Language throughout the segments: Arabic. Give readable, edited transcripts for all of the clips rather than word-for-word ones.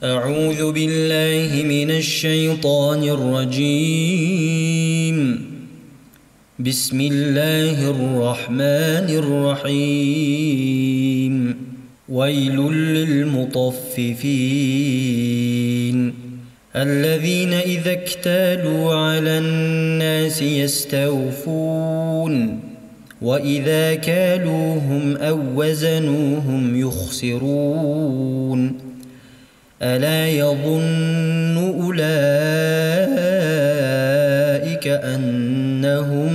أعوذ بالله من الشيطان الرجيم. بسم الله الرحمن الرحيم. ويل للمطففين الذين إذا اكتالوا على الناس يستوفون وإذا كالوهم أو وزنوهم يخسرون ألا يظن أولئك أنهم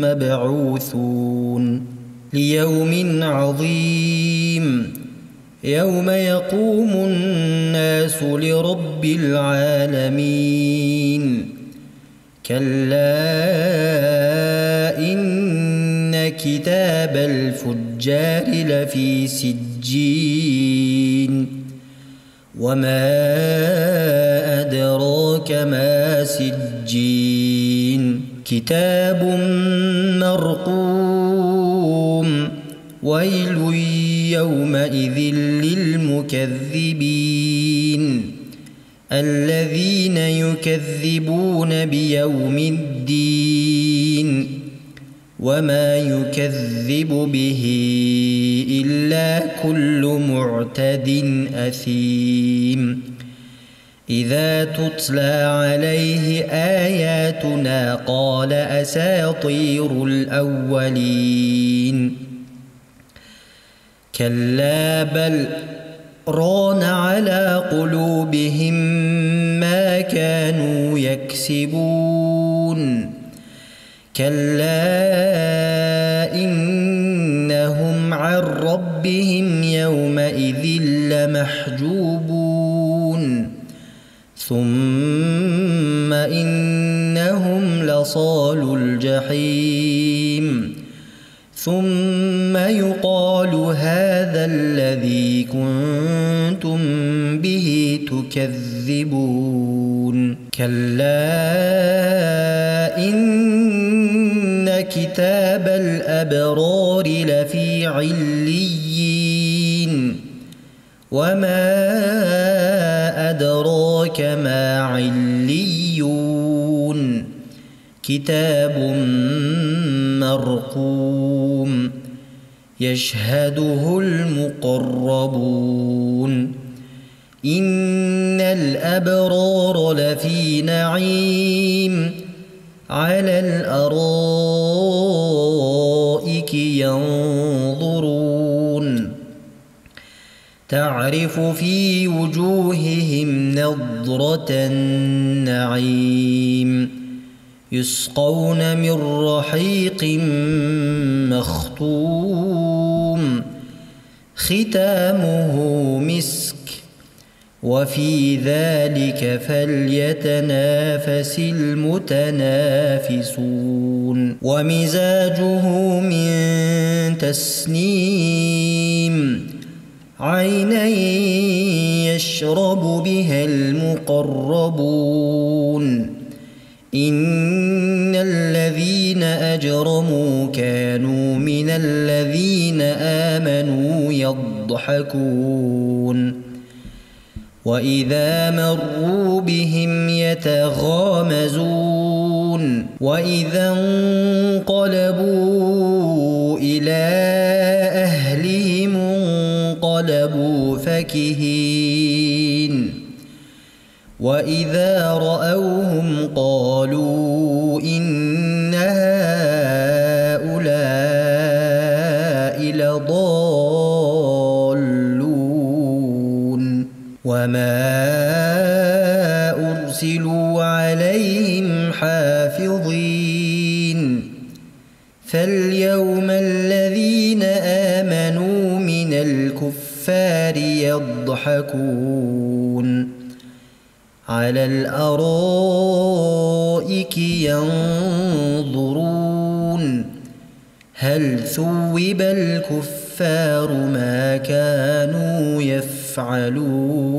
مبعوثون ليوم عظيم يوم يقوم الناس لرب العالمين. كلا إن كتاب الفجار لفي سجين وما أدراك ما سجين كتاب مرقوم ويل يومئذ للمكذبين الذين يكذبون بيوم الدين وما يكذب به إلا كل معتد أثيم إذا تتلى عليه آياتنا قال أساطير الأولين كلا بل ران على قلوبهم ما كانوا يكسبون كلا إنهم عن ربهم يومئذ لمحجوبون ثم إنهم لصالو الجحيم ثم يقال هذا الذي كنتم به تكذبون كلا إن كتاب الأبرار لفي عليين وما أدراك ما عليون كتاب مرقوم يشهده المقربون إن الأبرار لفي نعيم على الأرائك ينظرون تعرف في وجوههم نضرة النعيم يسقون من رحيق مختوم ختامه مسك وفي ذلك فليتنافس المتنافسون ومزاجه من تسنيم عينا يشرب بها المقربون إن الذين أجرموا كانوا من الذين آمنوا يضحكون وإذا مروا بهم يتغامزون وإذا انقلبوا إلى أهلهم انقلبوا فكهين وإذا رأوهم قالوا إن هؤلاء لضالون وما أرسلوا عليهم حافظين فاليوم الذين آمنوا من الكفار يضحكون على الأرائك ينظرون هل ثوب الكفار ما كانوا يفعلون